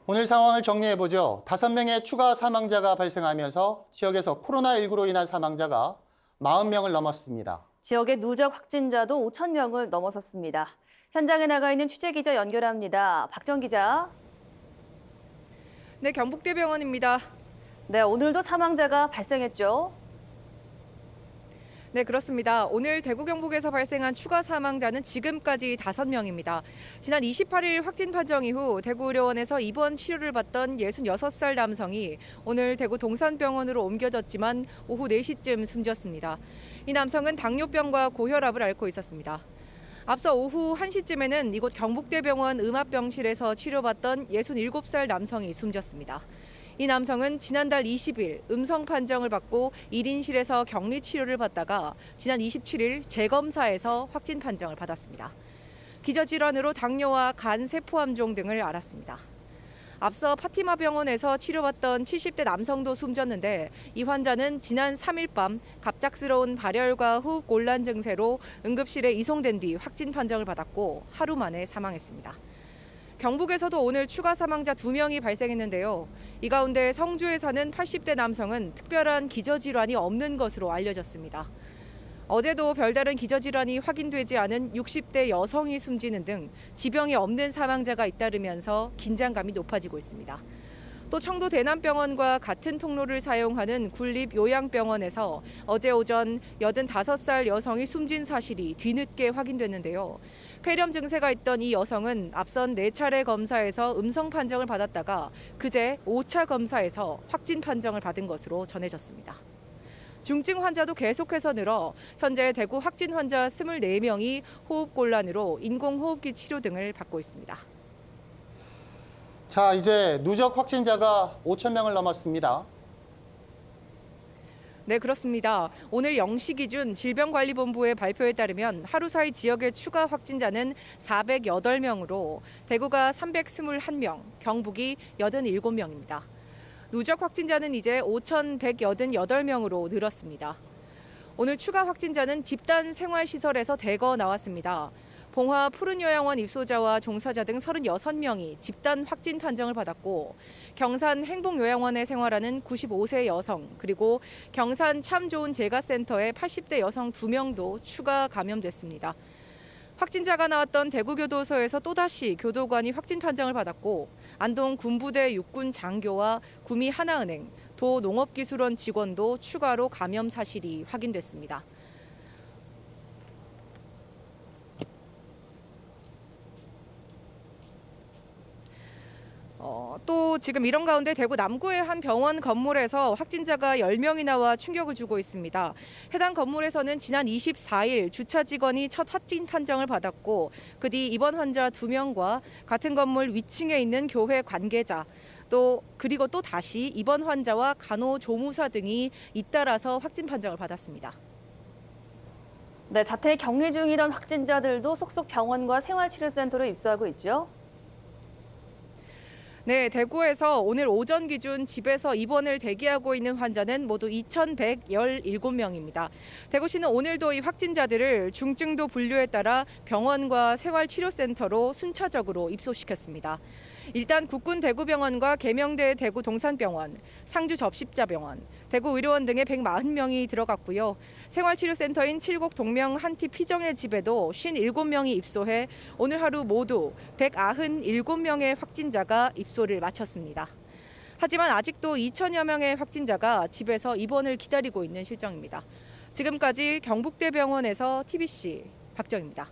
오늘 상황을 정리해보죠. 5명의 추가 사망자가 발생하면서 지역에서 코로나19로 인한 사망자가 40명을 넘었습니다. 지역의 누적 확진자도 5천 명을 넘어섰습니다. 현장에 나가 있는 취재기자 연결합니다. 박정 기자. 네, 경북대병원입니다. 네, 오늘도 사망자가 발생했죠. 네, 그렇습니다. 오늘 대구 경북에서 발생한 추가 사망자는 지금까지 5명입니다. 지난 28일 확진 판정 이후 대구의료원에서 입원 치료를 받던 66살 남성이 오늘 대구 동산병원으로 옮겨졌지만 오후 4시쯤 숨졌습니다. 이 남성은 당뇨병과 고혈압을 앓고 있었습니다. 앞서 오후 1시쯤에는 이곳 경북대병원 음압병실에서 치료받던 67살 남성이 숨졌습니다. 이 남성은 지난달 20일 음성 판정을 받고 1인실에서 격리 치료를 받다가 지난 27일 재검사에서 확진 판정을 받았습니다. 기저질환으로 당뇨와 간 세포암종 등을 앓았습니다. 앞서 파티마 병원에서 치료받던 70대 남성도 숨졌는데 이 환자는 지난 3일 밤 갑작스러운 발열과 호흡곤란 증세로 응급실에 이송된 뒤 확진 판정을 받았고 하루 만에 사망했습니다. 경북에서도 오늘 추가 사망자 2명이 발생했는데요. 이 가운데 성주에 사는 80대 남성은 특별한 기저질환이 없는 것으로 알려졌습니다. 어제도 별다른 기저질환이 확인되지 않은 60대 여성이 숨지는 등 지병이 없는 사망자가 잇따르면서 긴장감이 높아지고 있습니다. 또 청도 대남병원과 같은 통로를 사용하는 군립요양병원에서 어제 오전 85살 여성이 숨진 사실이 뒤늦게 확인됐는데요. 폐렴 증세가 있던 이 여성은 앞선 4차례 검사에서 음성 판정을 받았다가 그제 5차 검사에서 확진 판정을 받은 것으로 전해졌습니다. 중증 환자도 계속해서 늘어 현재 대구 확진 환자 24명이 호흡곤란으로 인공호흡기 치료 등을 받고 있습니다. 자, 이제 누적 확진자가 5천 명을 넘었습니다. 네, 그렇습니다. 오늘 0시 기준 질병관리본부의 발표에 따르면 하루 사이 지역의 추가 확진자는 408명으로 대구가 321명, 경북이 87명입니다. 누적 확진자는 이제 5,188명으로 늘었습니다. 오늘 추가 확진자는 집단 생활시설에서 대거 나왔습니다. 봉화 푸른요양원 입소자와 종사자 등 36명이 집단 확진 판정을 받았고 경산 행복요양원에 생활하는 95세 여성 그리고 경산 참 좋은 제가센터의 80대 여성 2명도 추가 감염됐습니다. 확진자가 나왔던 대구교도소에서 또다시 교도관이 확진 판정을 받았고 안동 군부대 육군 장교와 구미 하나은행, 도농업기술원 직원도 추가로 감염 사실이 확인됐습니다. 또 지금 이런 가운데 대구 남구의 한 병원 건물에서 확진자가 10명이 나와 충격을 주고 있습니다. 해당 건물에서는 지난 24일 주차 직원이 첫 확진 판정을 받았고 그 뒤 입원 환자 2명과 같은 건물 위층에 있는 교회 관계자 그리고 또 다시 입원 환자와 간호조무사 등이 잇따라서 확진 판정을 받았습니다. 네, 자택 격리 중이던 확진자들도 속속 병원과 생활치료센터로 입소하고 있죠. 네, 대구에서 오늘 오전 기준 집에서 입원을 대기하고 있는 환자는 모두 2,117명입니다. 대구시는 오늘도 이 확진자들을 중증도 분류에 따라 병원과 생활치료센터로 순차적으로 입소시켰습니다. 일단 국군 대구병원과 계명대 대구 동산병원, 상주 접십자병원, 대구의료원 등의 140명이 들어갔고요. 생활치료센터인 칠곡 동명 한티 피정의 집에도 57명이 입소해 오늘 하루 모두 197명의 확진자가 입소를 마쳤습니다. 하지만 아직도 2천여 명의 확진자가 집에서 입원을 기다리고 있는 실정입니다. 지금까지 경북대병원에서 TBC 박정입니다.